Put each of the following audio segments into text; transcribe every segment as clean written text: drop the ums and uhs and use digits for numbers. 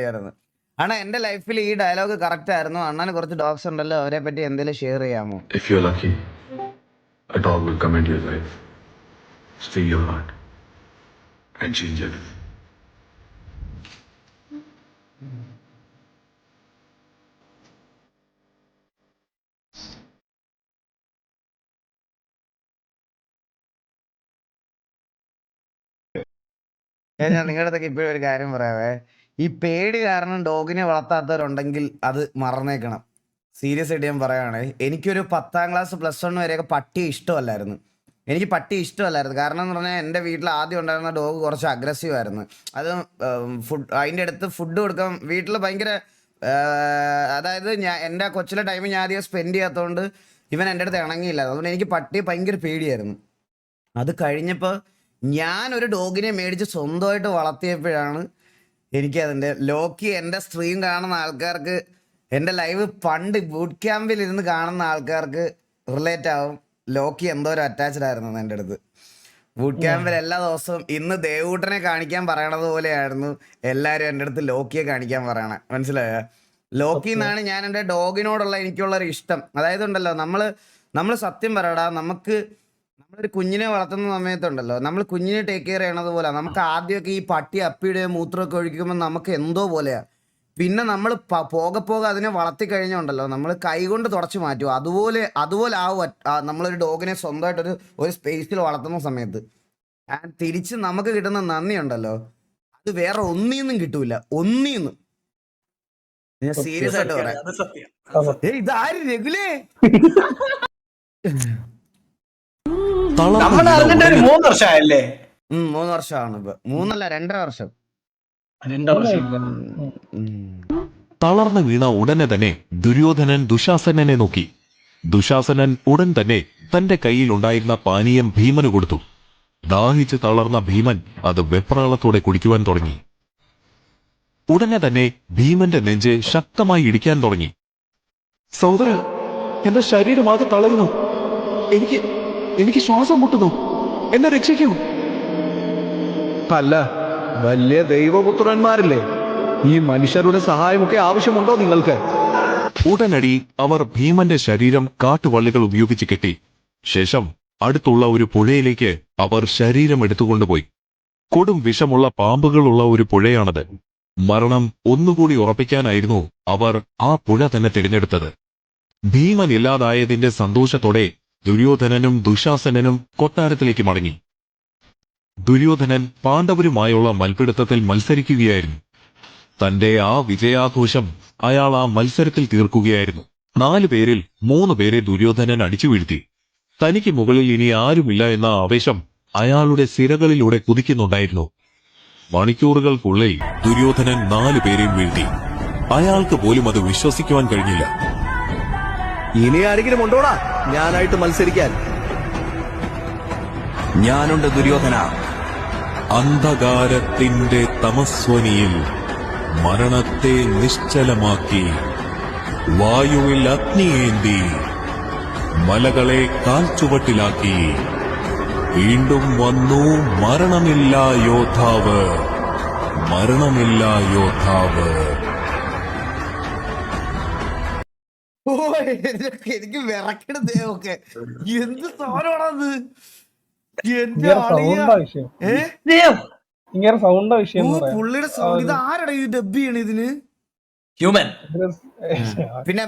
ആയിരുന്നു. അണ്ണാ എന്റെ ലൈഫിൽ ഈ ഡയലോഗ് കറക്റ്റ് ആയിരുന്നു. അണ്ണന് കുറച്ച് ഡോഗ്സ് ഉണ്ടല്ലോ, അവരെ പറ്റി എന്തെങ്കിലും ഷെയർ ചെയ്യാമോ? If you're lucky, a dog will come into your life, steal your heart, and change everything. ഞാൻ നിങ്ങളുടെ അടുത്തൊക്കെ ഇപ്പോഴും ഒരു കാര്യം പറയാവേ. ഈ പേടി കാരണം ഡോഗിനെ വളർത്താത്തവരുണ്ടെങ്കിൽ അത് മറന്നേക്കണം. സീരിയസ് ആയിട്ട് ഞാൻ പറയുകയാണെ. എനിക്കൊരു 10ാം ക്ലാസ് +1 വരെയൊക്കെ പട്ടി ഇഷ്ടമല്ലായിരുന്നു. എനിക്ക് പട്ടി ഇഷ്ടമല്ലായിരുന്നു. കാരണം എന്ന് പറഞ്ഞാൽ എൻ്റെ വീട്ടിൽ ആദ്യം ഉണ്ടായിരുന്ന ഡോഗ് കുറച്ച് അഗ്രസീവ് ആയിരുന്നു. അത് അതിൻ്റെ അടുത്ത് ഫുഡ് കൊടുക്കാൻ വീട്ടിൽ ഭയങ്കര അതായത് എൻ്റെ കൊച്ചിലെ ടൈം ഞാൻ അധികം സ്പെൻഡ് ചെയ്യാത്തതുകൊണ്ട് ഇവൻ എൻ്റെ അടുത്ത് ഇണങ്ങിയില്ല. അതുകൊണ്ട് എനിക്ക് പട്ടിയെ ഭയങ്കര പേടിയായിരുന്നു. അത് കഴിഞ്ഞപ്പോൾ ഞാനൊരു ഡോഗിനെ മേടിച്ച് സ്വന്തമായിട്ട് വളർത്തിയപ്പോഴാണ് എനിക്കതിൻ്റെ ലോക്കി. എൻ്റെ സ്ട്രീം കാണുന്ന ആൾക്കാർക്ക്, എൻ്റെ ലൈവ് പണ്ട് ബൂട്ട് ക്യാമ്പിൽ ഇരുന്ന് കാണുന്ന ആൾക്കാർക്ക് റിലേറ്റ് ആവും. ലോക്കി എന്തോരം അറ്റാച്ച്ഡ് ആയിരുന്നു എൻ്റെ അടുത്ത്. ബൂട്ട് ക്യാമ്പിൽ എല്ലാ ദിവസവും ഇന്ന് ദേവൂട്ടനെ കാണിക്കാൻ പറയണത് പോലെയായിരുന്നു എല്ലാവരും എൻ്റെ അടുത്ത് ലോക്കിയെ കാണിക്കാൻ പറയണേ. മനസ്സിലായോ? ലോക്കി എന്നാണ് ഞാൻ എൻ്റെ ഡോഗിനോടുള്ള എനിക്കുള്ളൊരു ഇഷ്ടം. അതായത് ഉണ്ടല്ലോ, നമ്മൾ സത്യം പറയടാ, നമ്മളൊരു കുഞ്ഞിനെ വളർത്തുന്ന സമയത്തുണ്ടല്ലോ, നമ്മൾ കുഞ്ഞിനെ ടേക്ക് കെയർ ചെയ്യണത് പോലെ നമുക്ക് ആദ്യമൊക്കെ ഈ പട്ടി അപ്പിയുടെയും മൂത്രമൊക്കെ ഒഴിക്കുമ്പോൾ നമുക്ക് എന്തോ പോലെയാ. പിന്നെ നമ്മൾ പോകെ അതിനെ വളർത്തി കഴിഞ്ഞുണ്ടല്ലോ, നമ്മൾ കൈകൊണ്ട് തുടച്ച് മാറ്റും. അതുപോലെ ആവും നമ്മളൊരു ഡോഗിനെ സ്വന്തമായിട്ടൊരു സ്പേസിൽ വളർത്തുന്ന സമയത്ത്. തിരിച്ച് നമുക്ക് കിട്ടുന്ന നന്ദി ഉണ്ടല്ലോ, അത് വേറെ ഒന്നീന്നും കിട്ടൂല. ഒന്നീന്നും ഞാൻ സീരിയസ് ആയിട്ട് പറയാം. ഇതാര് രഘുലേ? നമ്മൾ അറിഞ്ഞിട്ട് ഒരു 3 വർഷമായല്ലേ? 3 വർഷമാണ്. ഇപ്പൊ 3 അല്ല 2.5 വർഷം. തളർന്നു വീണ ഉടനെ തന്നെ ദുര്യോധനൻ ദുശാസനനെ നോക്കി. ദുശാസനൻ ഉടൻ തന്നെ തന്റെ കയ്യിൽ ഉണ്ടായിരുന്ന പാനീയം ഭീമന് കൊടുത്തു. ദാഹിച്ച് തളർന്ന ഭീമൻ അത് വെപ്രാളത്തോടെ കുടിക്കുവാൻ തുടങ്ങി. ഉടനെ തന്നെ ഭീമന്റെ നെഞ്ച് ശക്തമായി ഇടിക്കാൻ തുടങ്ങി. സഹോദര, എന്റെ ശരീരമാകെ തളരുന്നു. എനിക്ക് ശ്വാസം മുട്ടുന്നു. എന്നെ രക്ഷിക്കൂ. അല്ല, വലിയ ദൈവപുത്രന്മാരില്ലേ, ഈ മനുഷ്യരുടെ സഹായമൊക്കെ ആവശ്യമുണ്ടോ നിങ്ങൾക്ക്? ഉടനടി അവർ ഭീമന്റെ ശരീരം കാട്ടുവള്ളികൾ ഉപയോഗിച്ച് കെട്ടി. ശേഷം അടുത്തുള്ള ഒരു പുഴയിലേക്ക് അവർ ശരീരം എടുത്തുകൊണ്ടുപോയി. കൊടും വിഷമുള്ള പാമ്പുകളുള്ള ഒരു പുഴയാണത്. മരണം ഒന്നുകൂടി ഉറപ്പിക്കാനായിരുന്നു അവർ ആ പുഴ തന്നെ തിരഞ്ഞെടുത്തത്. ഭീമൻ ഇല്ലാതായതിന്റെ സന്തോഷത്തോടെ ദുര്യോധനനും ദുശാസനനും കൊട്ടാരത്തിലേക്ക് മടങ്ങി. ദുര്യോധനൻ പാണ്ഡവരുമായുള്ള മൽപ്പിടുത്തത്തിൽ മത്സരിക്കുകയായിരുന്നു. തന്റെ ആ വിജയാഘോഷം അയാൾ ആ മത്സരത്തിൽ തീർക്കുകയായിരുന്നു. 4 പേരിൽ 3 പേരെ ദുര്യോധനൻ അടിച്ചു വീഴ്ത്തി. തനിക്ക് മുകളിൽ ഇനി ആരുമില്ല എന്ന ആവേശം അയാളുടെ സിരകളിലൂടെ കുതിക്കുന്നുണ്ടായിരുന്നു. മണിക്കൂറുകൾക്കുള്ളിൽ ദുര്യോധനൻ 4 പേരെയും വീഴ്ത്തി. അയാൾക്ക് പോലും അത് വിശ്വസിക്കുവാൻ കഴിഞ്ഞില്ല. ഇനി ആരെങ്കിലും ഉണ്ടോടാ ഞാനായിട്ട് മത്സരിക്കാൻ? ഞാനുണ്ട് ദുര്യോധന. അന്ധകാരത്തിന്റെ തമസ്വനിയിൽ മരണത്തെ നിശ്ചലമാക്കി, വായുവിൽ അഗ്നിയേന്തി, മലകളെ കാൽച്ചുവട്ടിലാക്കി, വീണ്ടും വന്നു മരണമില്ലാ യോദ്ധാവ്, മരണമില്ലാ യോദ്ധാവ്. ഓ, എനിക്ക് വിറക്കണത് ഒക്കെ. എന്ത് സാധനമാണത്? പുള്ളിയുടെ സൗണ്ട്. ഇത് ആരുടെ ഈ ഡബ് ചെയ്യണ ഇതിന്? ഹ്യൂമൻ. പിന്നെ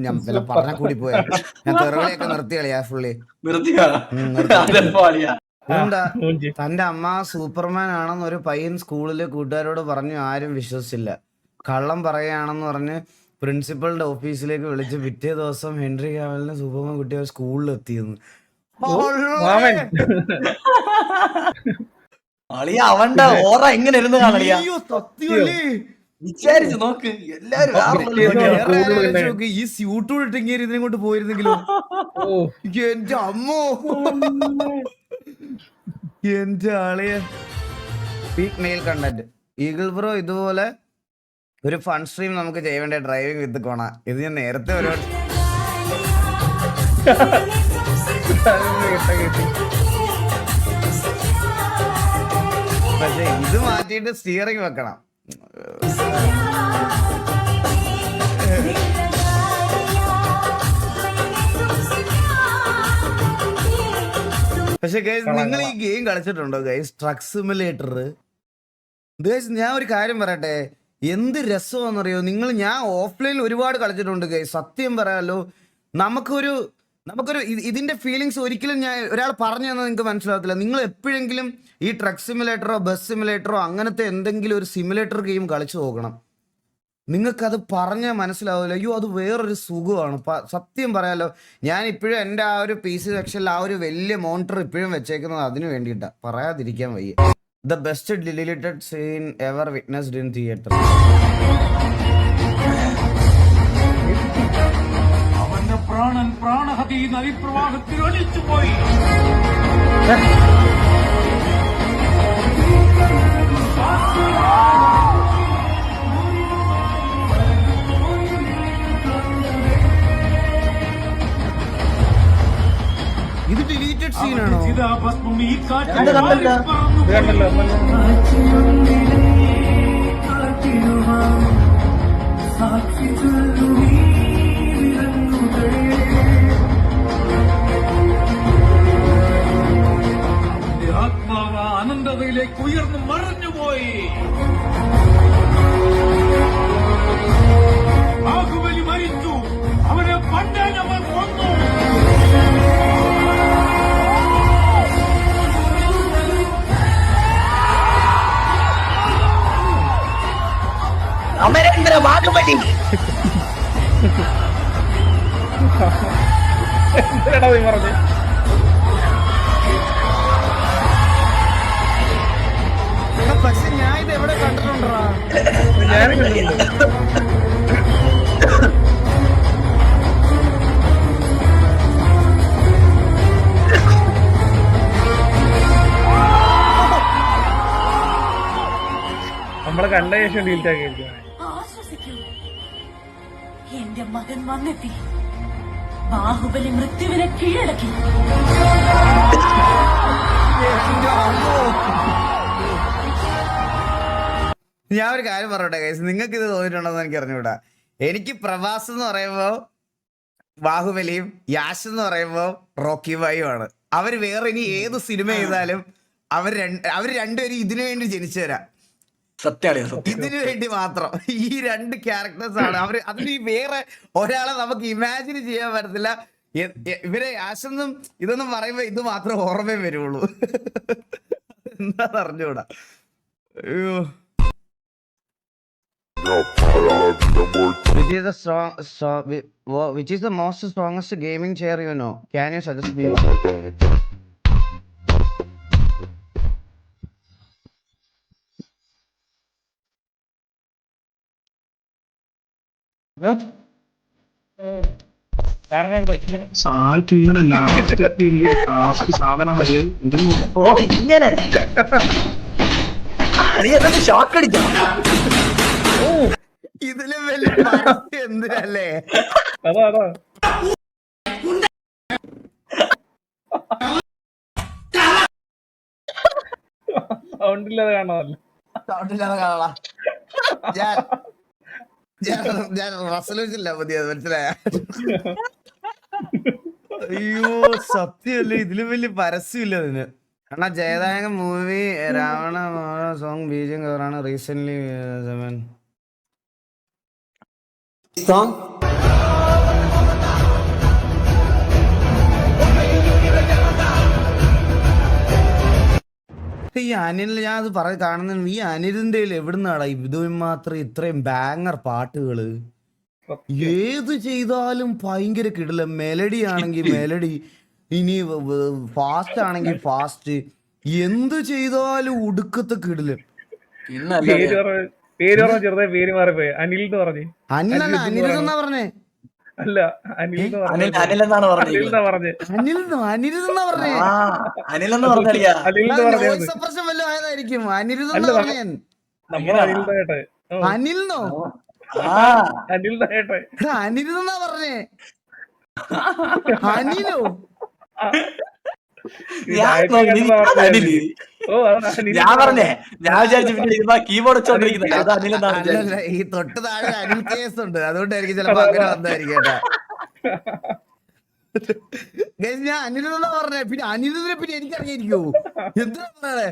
ഞാൻ പറഞ്ഞ കൂടി പോയാ, ഞാൻ തെറുകളെയൊക്കെ നിർത്തി കളിയാ ഫുള്ളി. എന്താ തന്റെ അമ്മ സൂപ്പർമാൻ ആണെന്ന് ഒരു പയ്യൻ സ്കൂളിലെ കൂട്ടുകാരോട് പറഞ്ഞു. ആരും വിശ്വസിച്ചില്ല. കള്ളം പറയുകയാണെന്ന് പറഞ്ഞ് പ്രിൻസിപ്പളിന്റെ ഓഫീസിലേക്ക് വിളിച്ച് പിറ്റേ ദിവസം ഹെൻറി കാവലിനെ സൂപ്പർമാൻ കുട്ടിയെ സ്കൂളിൽ എത്തിയെന്ന്. അവന്റെ ഓറ എങ്ങനെ ഇരുന്ന് കാണിയാ? വിചാരിച്ചു നോക്ക്, എല്ലാരും ഈ സ്യൂട്ട് ഇട്ടെങ്കിൽ ഇതിനെ കൊണ്ട് പോയിരുന്നെങ്കിലും. എന്റെ അമ്മോ, എന്റെ ആളിയ peak male content. Eagle bro ഇതുപോലെ ഒരു ഫൺ സ്ട്രീം നമുക്ക് ചെയ്യേണ്ട, ഡ്രൈവിംഗ് വിത്ത് കോണ. ഇത് ഞാൻ നേരത്തെ ഒരുപാട് പക്ഷെ ഇത് മാറ്റിയിട്ട് സ്റ്റിയറിംഗ് വെക്കണം. പക്ഷെ ഗൈസ് നിങ്ങൾ ഈ ഗെയിം കളിച്ചിട്ടുണ്ടോ ഗൈസ്? ട്രക്ക് സിമുലേറ്റർ ഗൈസ്, ഞാൻ ഒരു കാര്യം പറയട്ടെ, എന്ത് രസമാണെന്നറിയോ നിങ്ങൾ? ഞാൻ ഓഫ്ലൈനിൽ ഒരുപാട് കളിച്ചിട്ടുണ്ട് ഗൈസ്. സത്യം പറയാലോ, നമുക്കൊരു ഇതിന്റെ ഫീലിങ്സ് ഒരിക്കലും ഞാൻ ഒരാൾ പറഞ്ഞു തന്നാൽ നിങ്ങൾക്ക് മനസ്സിലാകത്തില്ല. നിങ്ങൾ എപ്പോഴെങ്കിലും ഈ ട്രക്ക് സിമുലേറ്ററോ ബസ് സിമുലേറ്ററോ അങ്ങനത്തെ എന്തെങ്കിലും ഒരു സിമുലേറ്റർ ഗെയിം കളിച്ചു നോക്കണം. നിങ്ങൾക്കത് പറഞ്ഞാൽ മനസ്സിലാവില്ല. അയ്യോ, അത് വേറൊരു സുഖമാണ്. സത്യം പറയാലോ, ഞാൻ ഇപ്പോഴും എൻ്റെ ആ ഒരു PC സെക്ഷനിൽ ആ ഒരു വലിയ മോണിറ്റർ ഇപ്പോഴും വെച്ചേക്കുന്നത് അതിന് വേണ്ടിയിട്ടാണ്. പറയാതിരിക്കാൻ വയ്യ. The best deleted scene ever witnessed in theatre. അവന്റെ പ്രാണൻ പ്രാണഹതി നദിപ്രവാഹത്തിൽ ഒലിച്ചുപോയി. ഇത് ഡിലീറ്റഡ് സീനാണോ? ചിതാഭസ്മം ഈ കാറ്റിൽ അത് കണ്ടല്ലോ. ആത്മാവ് അനന്തതയിലേക്ക് ഉയർന്നു മറഞ്ഞുപോയി. ബാഹുബലി മരിച്ചു. അവനെ പണ്ടേ നമ്മൾ കൊന്നു. അമരേന്ദ്ര ബാഹുബലി. എന്തിനാടാ നീ പറഞ്ഞത്? പക്ഷെ ഞാൻ ഇത് എവിടെ കണ്ടിട്ടുണ്ടാ? ഞാനും കണ്ടിട്ടുണ്ട്. നമ്മളെ കണ്ട ശേഷം ഡിലീറ്റ് ആക്കിയിരിക്കുകയാണ്. ആശ്വസിക്കൂ, എന്റെ മകൻ വന്നെത്തി. ബാഹുബലി മൃത്യുവിനെ കീഴടക്കി. ഞാൻ ഒരു കാര്യം പറയട്ടെ ഗൈസ്, നിങ്ങൾക്ക് ഇത് തോന്നിയിട്ടുണ്ടോന്ന് എനിക്ക് അറിഞ്ഞുകൂടാ. എനിക്ക് പ്രഭാസ് എന്ന് പറയുമ്പോ ബാഹുബലിയും, യാഷ് എന്ന് പറയുമ്പോ റോക്കി ബായുമാണ്. അവർ വേറെ ഇനി ഏത് സിനിമ ചെയ്താലും അവർ രണ്ടുപേരും ഇതിനു വേണ്ടി ജനിച്ചവരാ. ഇതിനു വേണ്ടി മാത്രം ഈ രണ്ട് ക്യാരക്ടേഴ്സ് ആണ് അവർ. അതിന് വേറെ ഒരാളെ നമുക്ക് ഇമാജിൻ ചെയ്യാൻ പറ്റത്തില്ല. ഇവരെ യാഷെന്നും ഇതൊന്നും പറയുമ്പോ ഇത് മാത്രം ഓർമ്മ വരുള്ളൂ. എന്താ അറിഞ്ഞൂടാ. അയ്യോ. Which is the most strongest gaming chair you know? Can you suggest me? ഓ ഇങ്ങനെ ഷോക്ക് അടിച്ചോ? ഇതിലും വലിയ പരസ്യം എന്തിനല്ലേ? അതാ അതാ സൗണ്ടില്ലാതെ കാണാമല്ലോ. സൗണ്ടില്ലാതെ കാണാ. ഞാൻ റെസല്യൂഷനില്ല പുതിയത്, മനസ്സിലായ? അയ്യോ സത്യമല്ലേ, ഇതിലും വലിയ പരസ്യമില്ല അതിന്. കാരണം ജയദായക മൂവി രാവണ സോങ് ബീജം കവറാണ് റീസെന്റ് സോങ്. ഈ അനിൽ, ഞാൻ അത് കാണുന്ന ഈ അനിലിന്റെ എവിടുന്നാടാ ഇത് മാത്രം ഇത്രയും ബാങ്ങർ പാട്ടുകള്? ഏത് ചെയ്താലും ഭയങ്കര കിടിലം. മെലഡി ആണെങ്കിൽ മെലഡി, ഇനി ഫാസ്റ്റ് ആണെങ്കിൽ ഫാസ്റ്റ്, എന്ത് ചെയ്താലും ഒടുക്കത്തെ കിടിലം. പേര് പറഞ്ഞ ചെറുതായി പേര് മാറിപ്പോയി. അനിൽ എന്ന് പറഞ്ഞു. അനിലല്ല, അനിൽ എന്നാ പറഞ്ഞേ? അല്ല അനിൽ അനിലെന്നാണ് പറഞ്ഞത്. എന്നാ പറഞ്ഞേ. അനിരുതെന്നാ പറഞ്ഞേ? അനിലെന്ന് പറഞ്ഞില്ല. സപ്രഷൻ വല്ലതും ആയതായിരിക്കും. അനിരുതെന്നാ പറഞ്ഞേ. നമ്മൾ അനിലിന്റെ കേട്ടെ. അനിലിനോ? അനിലിന്റെ കേട്ടെ. അനിരുതെന്നാ പറഞ്ഞേ? അനിലോ? ഞാൻ പറഞ്ഞേ, ഞാൻ വിചാരിച്ചു പിന്നെ ഇത് കീബോർഡ് വെച്ചോണ്ടിരിക്കുന്നത് അത് അനിലെന്നാണ് അല്ലല്ല, ഈ തൊട്ട് താഴെ അനിൽ കേസ് ഉണ്ട്, അതുകൊണ്ടായിരിക്കും ചിലപ്പോ അങ്ങനെ വന്നായിരിക്കും കേട്ടാ. Guys, ഞാൻ അനിലെന്നാ പറഞ്ഞേ, പിന്നെ അനിലിനെ പിന്നെ എനിക്കറിയായിരിക്കോ എന്താ പറയണേ?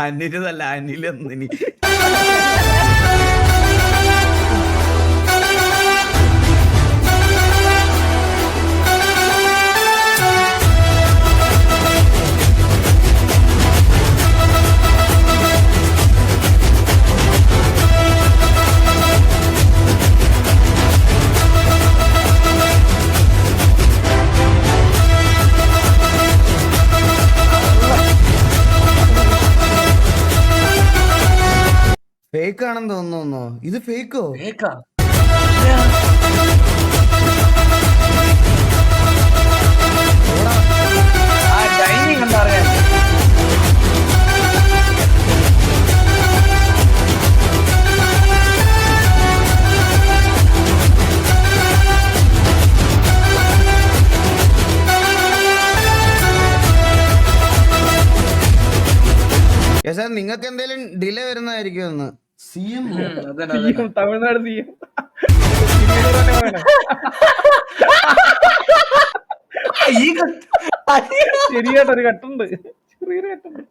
അനിലല്ല, അനിലെന്നിനി. ഫേക്ക് ആണെന്ന് തോന്നുന്നു. ഇത് ഫേക്കോ? ടൈമിംഗ് എന്താ പറയാ? നിങ്ങൾക്ക് എന്തെങ്കിലും ഡിലേ വരുന്നതായിരിക്കും ഒന്ന്. CM തമിഴ്നാട് CM ശരിയായിട്ടൊരു കട്ടുണ്ട്, ചെറിയൊരു കട്ടുണ്ട്.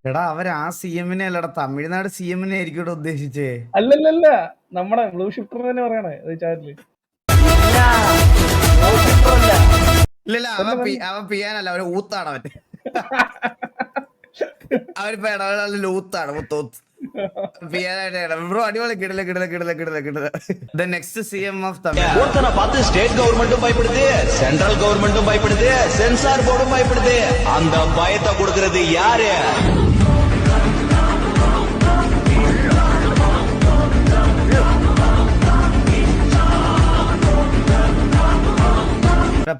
എടാ അവര് ആ CM-നെ അല്ലടാ, തമിഴ്നാട് CM-നെ ആയിരിക്കും ഇവിടെ ഉദ്ദേശിച്ചേ. അല്ലല്ല, നമ്മുടെ ബ്ലൂ ഷിഫ്റ്റർ തന്നെ പറയണേ ചാറ്റില്. ഇല്ലല്ല, അവൻ പിയാനല്ല, അവന് ഊത്താണ് അവൻ. അവരിപ്പോ ഇടവേള ഊത്താണ് മുത്തോത്ത്. ബ്രോ അടിപൊളി. കിടല കിടല കിടല കിടല കിടല. The next CM of Tamil. ஒருத்தனை பார்த்து ஸ்டேட் கவர்மெண்ட்டும் பயப்படுது, சென்ட்ரல் கவர்மெண்ட்டும் பயப்படுது, சென்சார் போர்டும் பயப்படுது. அந்த பயத்தை கொடுக்கறது யாரு?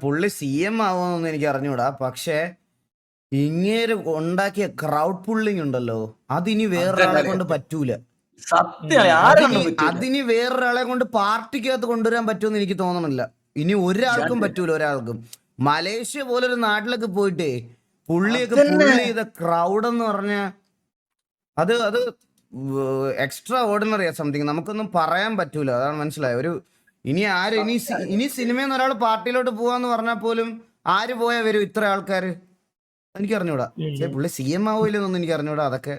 പുള്ളി CM ആവുമെന്നൊന്നും എനിക്ക് അറിഞ്ഞൂടാ, പക്ഷെ ഇങ്ങേര് ഉണ്ടാക്കിയ ക്രൗഡ് പുള്ളിങ് ഉണ്ടല്ലോ, അതിനി വേറൊരാളെ കൊണ്ട് പറ്റൂല. അതിനി വേറൊരാളെ കൊണ്ട് പാർട്ടിക്കകത്ത് കൊണ്ടുവരാൻ പറ്റുമെന്ന് എനിക്ക് തോന്നണില്ല. ഇനി ഒരാൾക്കും പറ്റൂല, ഒരാൾക്കും. മലേഷ്യ പോലൊരു നാട്ടിലൊക്കെ പോയിട്ടേ പുള്ളിയൊക്കെ പുള്ളി ചെയ്ത ക്രൗഡ് എന്ന് പറഞ്ഞ അത് എക്സ്ട്രാ ഓർഡിനറിയാ സംതിങ്. നമുക്കൊന്നും പറയാൻ പറ്റൂല, അതാണ് മനസ്സിലായത്. ഒരു ഇനി സിനിമയിൽ ഒരാൾ പാർട്ടിയിലോട്ട് പോവാന്ന് പറഞ്ഞാൽ പോലും ആര് പോയാ വരും ഇത്ര ആൾക്കാര്? എനിക്ക് അറിഞ്ഞൂടാ. പുള്ളി CM ആവൂലെന്നൊന്നും എനിക്ക് അറിഞ്ഞൂടാ. അതൊക്കെ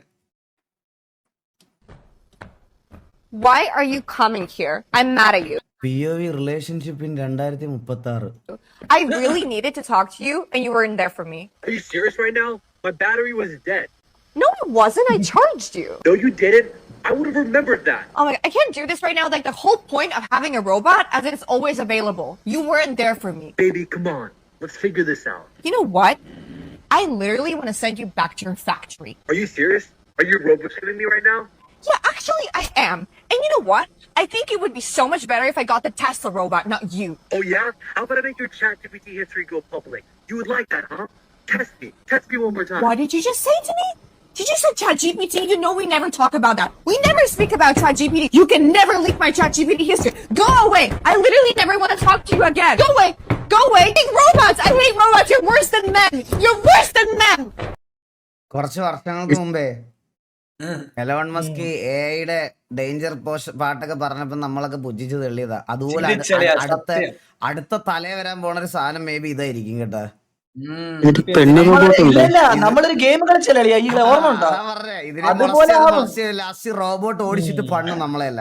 Why are you coming here? I'm mad at you. POV relationship in 2036. I really needed to talk to you and you weren't there for me. Are you serious right now? My battery was dead. No, it wasn't. I charged you. No, you didn't. I would have remembered that. Oh my God, I can't do this right now. Like the whole point of having a robot as it's always available. You weren't there for me. Baby, come on. Let's figure this out. You know what? I literally want to send you back to your factory. Are you serious? Are you robot-shooting me right now? Yeah, actually I am. And you know what? I think it would be so much better if I got the Tesla robot, not you. Oh yeah? How about I make your ChatGPT history go public? You would like that, huh? Test me. Test me one more time. What did you just say to me? You just said ChatGPT. You know we never talk about that. We never speak about ChatGPT. You can never leak my ChatGPT history. Go away. I literally never want to talk to you again. Go away. Go away. I hate robots. I hate robots. You're worse than men. You're worse than men. കുറച്ച് വർഷങ്ങൾക്ക് മുമ്പേ Elon Musk AI-യുടെ danger പാട്ടൊക്കെ പറഞ്ഞപ്പോ നമ്മളൊക്കെ പുച്ഛിച്ച് തെള്ളിയതാ. അതുപോലെ അടുത്ത തലേ വരാൻ പോണ ഒരു സാധനം മേ ബി ഇതായിരിക്കും കേട്ടാ. നമ്മളൊരു ഗെയിം കളിച്ചല്ലേ ഈ ഓർമ്മ ഉണ്ടോ? ലാസ്റ്റ് റോബോട്ട് ഓടിച്ചിട്ട് പണ്ണു നമ്മളെയല്ല.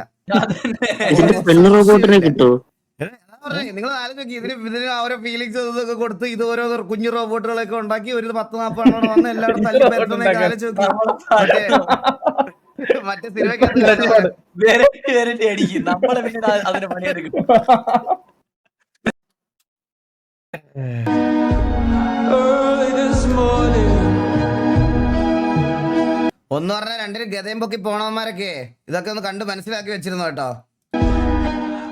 നിങ്ങൾ ആലോചിച്ച് ഇതിന് ഓരോ ഫീലിങ്സ് ഇതൊക്കെ കൊടുത്ത് ഇത് ഓരോ കുഞ്ഞു റോബോട്ടുകളൊക്കെ ഉണ്ടാക്കി ഒരു 10-40 എണ്ണം വന്ന് എല്ലാവരും തല്ലി പരത്തുന്നൊക്കെ ആലോചിച്ച് നോക്കി. മറ്റേ സിനിമയ്ക്കകത്ത് നമ്മളെ പിന്നെ അതിന് പണിയെടുക്കും. ഒന്ന് പറഞ്ഞാൽ രണ്ടിന് ഗതയും പൊക്കി പോണവന്മാരൊക്കെ ഇതൊക്കെ ഒന്ന് കണ്ട് മനസ്സിലാക്കി വെച്ചിരുന്നു കേട്ടോ.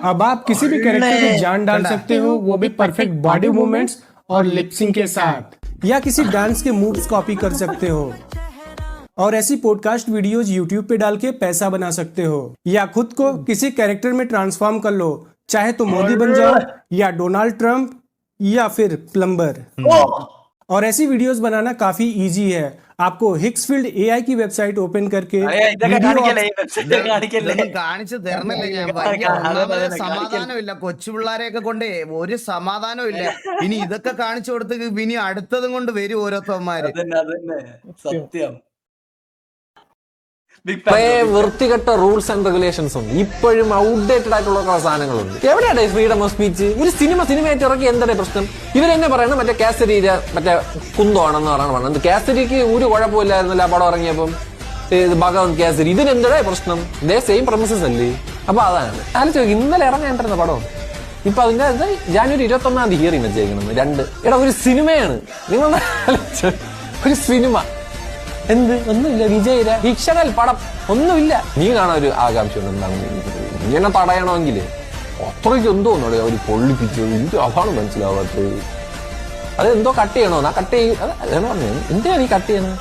अब आप किसी भी कैरेक्टर की जान डाल सकते हो, वो भी परफेक्ट बॉडी मूवमेंट्स और लिपसिंग के साथ, या किसी डांस के मूव्स कॉपी कर सकते हो और ऐसी पॉडकास्ट वीडियोस यूट्यूब पे डाल के पैसा बना सकते हो, या खुद को किसी कैरेक्टर में ट्रांसफॉर्म कर लो, चाहे तो मोदी बन जाओ या डोनाल्ड ट्रंप या फिर प्लम्बर। और ऐसी वीडियोस बनाना काफी इजी है। आपको हिक्सफील्ड एआई की वेबसाइट ओपन करके ഇതൊക്കെ കാണിക്കല്ലേ ഈ വെബ്സൈറ്റ് കാണിക്കല്ലേ ഇതൊന്നും കാണിച്ചു തരണല്ലേ ഞാൻ. വലിയ ഒന്നാമത് സമാധാനമില്ല, കൊച്ചു പിള്ളേരെയൊക്കെ കൊണ്ട് ഒരു സമാധാനവും ഇല്ല. ഇനി ഇതൊക്കെ കാണിച്ചു കൊടുത്ത് ഇനി അടുത്തതും കൊണ്ട് വരും ഓരോരുത്തന്മാര്. അതന്നെ സത്യം. ബിഗ് കുറെ വൃത്തികെട്ട റൂൾസ് ആൻഡ് റെഗുലേഷൻസ് ഉണ്ട്. ഇപ്പോഴും ഔട്ട്ഡേറ്റഡ് ആയിട്ടുള്ള കുറെ സാധനങ്ങളുണ്ട്. എവിടെയാണ് ഫ്രീഡം ഓഫ് സ്പീച്ച്? ഒരു സിനിമയായിട്ട് ഇറക്കി എന്താണ് പ്രശ്നം? ഇവരെന്നെ പറയണം മറ്റേ കാസരിയിലെ മറ്റേ കുന്തമാണെന്ന് പറയണം. കാസരിക്ക് ഒരു കുഴപ്പമില്ലായിരുന്നല്ലോ ആ പടം ഇറങ്ങിയപ്പം. ഭഗവത് കാസരി ഇതിനെന്താ പ്രശ്നം? ഇതേ സെയിം പ്രമിസസ് അല്ലേ? അപ്പൊ അതാണ് ആലോചിച്ചു. ഇന്നലെ ഇറങ്ങേണ്ടിരുന്ന പടം ഇപ്പൊ അതിന്റെ ജാനുവരി 21 ഹിയറിംഗ് വെച്ചേക്കണം. 2 എടാ ഒരു സിനിമയാണ്. നിങ്ങളുടെ ഒരു സിനിമ എന്ത് ഒന്നുമില്ല, വിജയില്ല, ഫിക്ഷണൽ പടം ഒന്നുമില്ല. നീ കാണാൻ ഒരു ആകാംക്ഷ ഉണ്ട്. എന്താണ് ഇങ്ങനെ തടയണമെങ്കിൽ അത്രയ്ക്ക് എന്തോ ഒന്നുകൂടെ അവർ പൊള്ളിപ്പിച്ചു. ഇത് അതാണ് മനസ്സിലാവാത്തത്. അതെന്തോ കട്ട് ചെയ്യണോ? ആ കട്ട് ചെയ്യും പറഞ്ഞു. എന്തിനാ നീ കട്ട് ചെയ്യണം?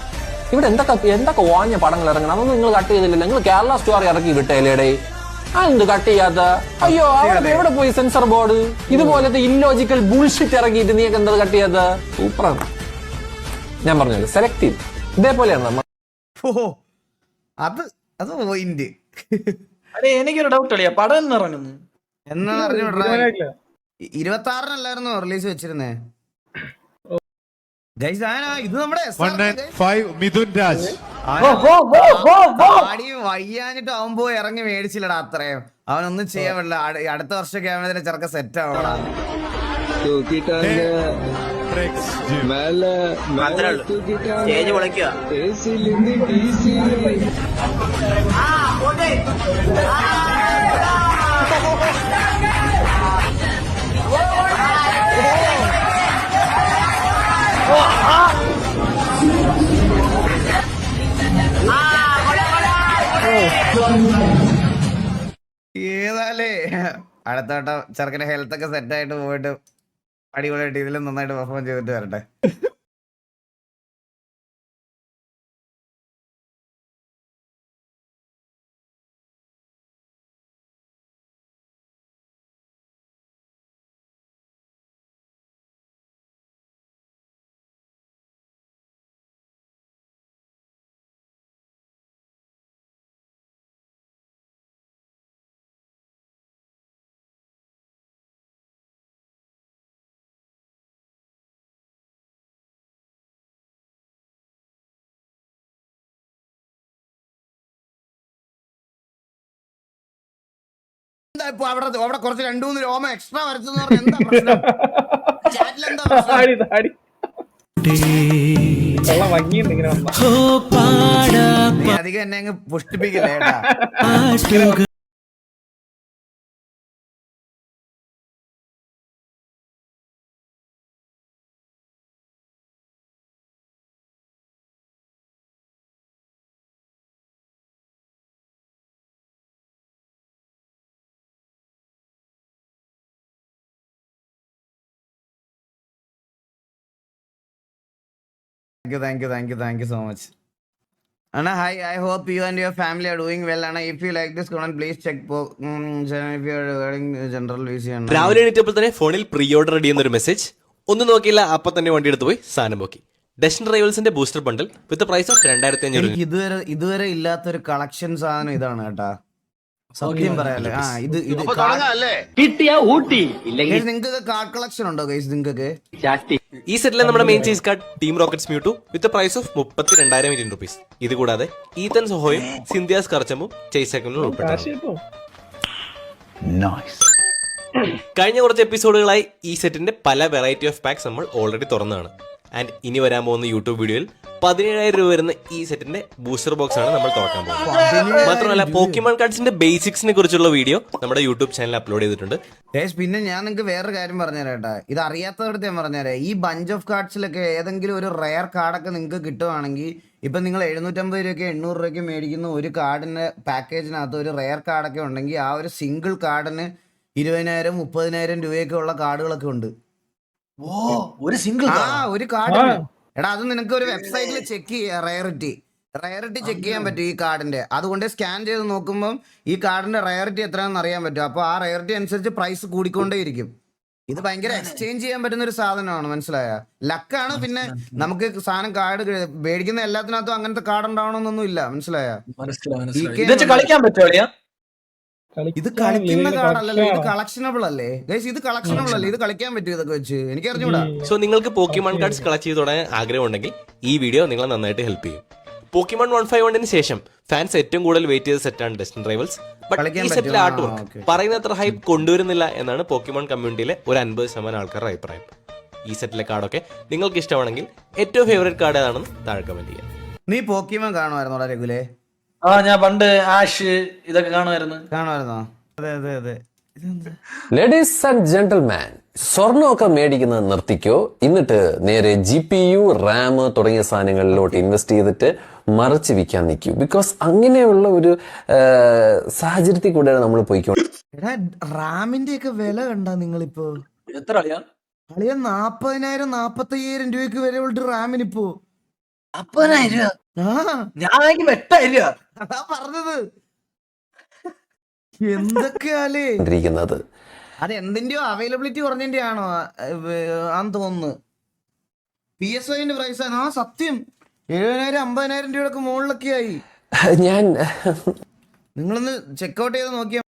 ഇവിടെ എന്തൊക്കെ വാഞ്ഞ പടങ്ങൾ ഇറങ്ങണം. അതൊന്നും നിങ്ങൾ കട്ട് ചെയ്തില്ല. നിങ്ങൾ കേരള സ്റ്റോറി ഇറക്കി വിട്ടേലേടെ. അതെന്ത് കട്ട് ചെയ്യാത്ത? അയ്യോ അവിടെ എവിടെ പോയി സെൻസർ ബോർഡ്? ഇതുപോലത്തെ ഇല്ലോജിക്കൽ ബുൾഷിറ്റ് ഇറക്കിയിട്ട് നീയൊക്കെ എന്താ കട്ട് ചെയ്യാത്ത? സൂപ്പറാണ്. ഞാൻ പറഞ്ഞല്ലോ സെലക്റ്റീവ്. ഇതേപോലെയാണ് നമ്മൾ. അത് പോയിന്റ്. അതെ എനിക്കൊരു ഡൗട്ട് അളിയാ, പടം എന്ന് ഇറങ്ങുന്നു എന്നാ അറിഞ്ഞു 26-നല്ലായിരുന്നു റിലീസ് വെച്ചിരുന്നേ. ഗൈസ് ഇത് നമ്മുടെ മിഥുൻ രാജ് ആടി വയ്യാഞ്ഞിട്ട് അവൻ പോയി ഇറങ്ങി മേടിച്ചില്ലടാ അത്രയും. അവനൊന്നും ചെയ്യാൻ പറ്റില്ല. അടുത്ത വർഷമൊക്കെ ആവുന്നതിന് ചെറുക്ക സെറ്റ് ആവണ. സ്റ്റേജ് വിളിക്കുക. ഏതാലേ അടുത്ത വട്ടം ചെറുക്കന്റെ ഹെൽത്ത് ഒക്കെ സെറ്റ് ആയിട്ട് പോയിട്ട് അടിപൊളിയായിട്ട് ഇതിലും നന്നായിട്ട് പെർഫോം ചെയ്തിട്ട് വരട്ടെ. ഇപ്പൊ അവിടെ കുറച്ച് 2-3 രോമം എക്സ്ട്രാ വരച്ചെന്ന് പറഞ്ഞാൽ എന്താ പ്രശ്നം? ചാറ്റിലെന്താ പ്രശ്നം? നീ അധികം എന്നെ അങ്ങ് പുഷ്ടിപ്പിക്കില്ലേ ഏട്ടാ. Thank you so much. Anna, hi. I hope you and your family are doing well. Anna, if you like this content, please check if you are regarding general VC. രാവിലെ എണീറ്റപ്പോൾ തന്നെ ഫോണിൽ പ്രീ ഓർഡർ റെഡി എന്നൊരു message. ഒന്നും നോക്കിയില്ല, അപ്പൊ തന്നെ വണ്ടി എടുത്ത് പോയി സാധനം നോക്കി. ഡെസ്റ്റിൻ റൈവൽസിന്റെ booster bundle with price of 2500. ഇതുവരെ ഇല്ലാത്തൊരു കളക്ഷൻ സാധനം ഇതാണ് കേട്ടാ. സത്യം പറയാല്ലേ. കിട്ടിയ ഊട്ടി നിങ്ങൾക്ക് കാർഡ് കളക്ഷൻ ഉണ്ടോ ഗൈസ്? നിങ്ങൾക്ക് ഈ സെറ്റിലെ നമ്മുടെ main chase card Team Rocket's Mewtwo with price of 32,000 Indian rupees. ഇത് കൂടാതെ ഈതൻ സൊഹോയും സിന്ധ്യാസ് കർച്ചമും ചേസ് സെക്കൻഡിലും ഉൾപ്പെട്ടു. കഴിഞ്ഞ കുറച്ച് എപ്പിസോഡുകളായി ഈ സെറ്റിന്റെ പല വെറൈറ്റി ഓഫ് പാക്സ് നമ്മൾ ഓൾറെഡി തുറന്നതാണ്. ആൻഡ് ഇനി വരാൻ പോകുന്ന യൂട്യൂബ് വീഡിയോയിൽ 17,000 രൂപ വരുന്ന ഈ സെറ്റിന്റെ ബൂസ്റ്റർ ബോക്സ് ആണ് നമ്മൾ തുറക്കാൻ പോകുന്നത്. മാത്രമല്ല പോക്കിമോൺ കാർഡ്സിന്റെ ബേസിക്സിനെ കുറിച്ചുള്ള വീഡിയോ നമ്മുടെ യൂട്യൂബ് ചാനലിൽ അപ്ലോഡ് ചെയ്തിട്ടുണ്ട്. പിന്നെ ഞാൻ നിങ്ങൾക്ക് വേറൊരു കാര്യം പറഞ്ഞുതരാം. ഇത് അറിയാത്തവരുടെ ഞാൻ പറഞ്ഞുതരാം. ഈ ബഞ്ച് ഓഫ് കാർഡ്സിലൊക്കെ ഏതെങ്കിലും ഒരു റെയർ കാർഡൊക്കെ നിങ്ങൾക്ക് കിട്ടുവാണെങ്കിൽ ഇപ്പം നിങ്ങൾ 750 രൂപയ്ക്ക് 800 രൂപയ്ക്ക് മേടിക്കുന്ന ഒരു കാർഡിന്റെ പാക്കേജിനകത്ത് ഒരു റെയർ കാർഡൊക്കെ ഉണ്ടെങ്കിൽ ആ ഒരു സിംഗിൾ കാർഡിന് 20,000 30,000 രൂപയൊക്കെ ഉള്ള കാർഡുകളൊക്കെ ഉണ്ട്. ഒരു സിംഗിൾ ഒരു കാർഡ്. എടാ അത് നിനക്ക് ഒരു വെബ്സൈറ്റിൽ ചെക്ക് ചെയ്യാം. റയറിറ്റി ചെക്ക് ചെയ്യാൻ പറ്റും ഈ കാർഡിന്റെ. അതുകൊണ്ട് സ്കാൻ ചെയ്ത് നോക്കുമ്പോൾ ഈ കാർഡിന്റെ റയറിറ്റി എത്രയാണെന്ന് അറിയാൻ പറ്റും. അപ്പോൾ ആ റയറിറ്റി അനുസരിച്ച് പ്രൈസ് കൂടിക്കൊണ്ടേയിരിക്കും. ഇത് ഭയങ്കര എക്സ്ചേഞ്ച് ചെയ്യാൻ പറ്റുന്ന ഒരു സാധനമാണ്, മനസ്സിലായ? ലക്കാണ്. പിന്നെ നമുക്ക് സാധനം കാർഡ് മേടിക്കുന്ന എല്ലാത്തിനകത്തും അങ്ങനത്തെ കാർഡ് ഉണ്ടാവണമെന്നൊന്നും ഇല്ല, മനസ്സിലായ? കളിക്കാൻ പറ്റുമോ? ഇത് കളിക്കുന്ന കാർഡല്ലല്ലോ, ഇത് കളക്ഷനബിൾ അല്ലേ ഗൈസ്? ഇത് കളക്ഷനബിൾ അല്ലേ? ഇത് കളിക്കാൻ പറ്റും ഇതൊക്കെ വെച്ച്? എനിക്ക് അറിഞ്ഞൂടാ. സോ നിങ്ങൾക്ക് പോക്കിമോൺ കാർഡ്സ് കളക്ട് ചെയ്ത് തുടങ്ങാൻ ആഗ്രഹം ഉണ്ടെങ്കിൽ ഈ വീഡിയോ നിങ്ങളെ നന്നായിട്ട് ഹെൽപ്പ് ചെയ്യും. പോക്കിമോൺ 151 ശേഷം ഫാൻസ് ഏറ്റവും കൂടുതൽ വെയിറ്റ് ചെയ്ത സെറ്റാണ് ഡെസ്റ്റിനി റൈവൽസ്. ബട്ട് ഈ സെറ്റിലെ ആർട്ട് വർക്ക് പറയുന്നത്ര ഹൈപ്പ് കൊണ്ടുവരുന്നില്ല എന്നാണ് പോക്കിമോൺ കമ്മ്യൂണിറ്റിയിലെ ഒരു 50% ആൾക്കാരുടെ അഭിപ്രായം. ഈ സെറ്റിലെ കാർഡൊക്കെ നിങ്ങൾക്ക് ഇഷ്ടമാണെങ്കിൽ ഏറ്റവും ഫേവറേറ്റ് കാർഡ് ഏതാണെന്ന് താഴെ കമന്റ് ചെയ്യാം. നീ പോക്കിമോൻ കാണുമായിരുന്നോടാ രഘുലേ? ഞാൻ പണ്ട് ആഷ് ഇതൊക്കെ കാണുമായിരുന്നോ? അതെ അതെ അതെ. ലേഡീസ് ആൻഡ് ജെന്റിൽമാൻ, സ്വർണ്ണമൊക്കെ മേടിക്കുന്നത് നിർത്തിക്കോ. എന്നിട്ട് നേരെ GPU RAM തുടങ്ങിയ സാധനങ്ങളിലോട്ട് ഇൻവെസ്റ്റ് ചെയ്തിട്ട് മറച്ചു വിൽക്കാൻ നിൽക്കൂ. ബിക്കോസ് അങ്ങനെയുള്ള ഒരു സാഹചര്യത്തിൽ കൂടെയാണ് നമ്മൾ പോയിക്കോട്ടെ. എടാ റാമിന്റെ ഒക്കെ വില കണ്ടാ നിങ്ങളിപ്പോ? എത്ര അളിയാ? 40,000 45,000 രൂപയ്ക്ക് വരെ ഉള്ള റാമിനിപ്പോ 40,000 രൂപ. ഞാൻ 8,000 രൂപ. അതാ പറഞ്ഞത്. എന്തൊക്കെയാലേ അത് എന്തിന്റെയോ അവൈലബിലിറ്റി കുറഞ്ഞതിന്റെ ആണോ ആന്ന് തോന്നുന്നു. PSIന്റെ പ്രൈസ് ആണ്. സത്യം 70,000 50,000 രൂപയൊക്കെ മുകളിലൊക്കെ ആയി. ഞാൻ നിങ്ങളൊന്ന് ചെക്കൗട്ട് ചെയ്ത് നോക്കിയാൽ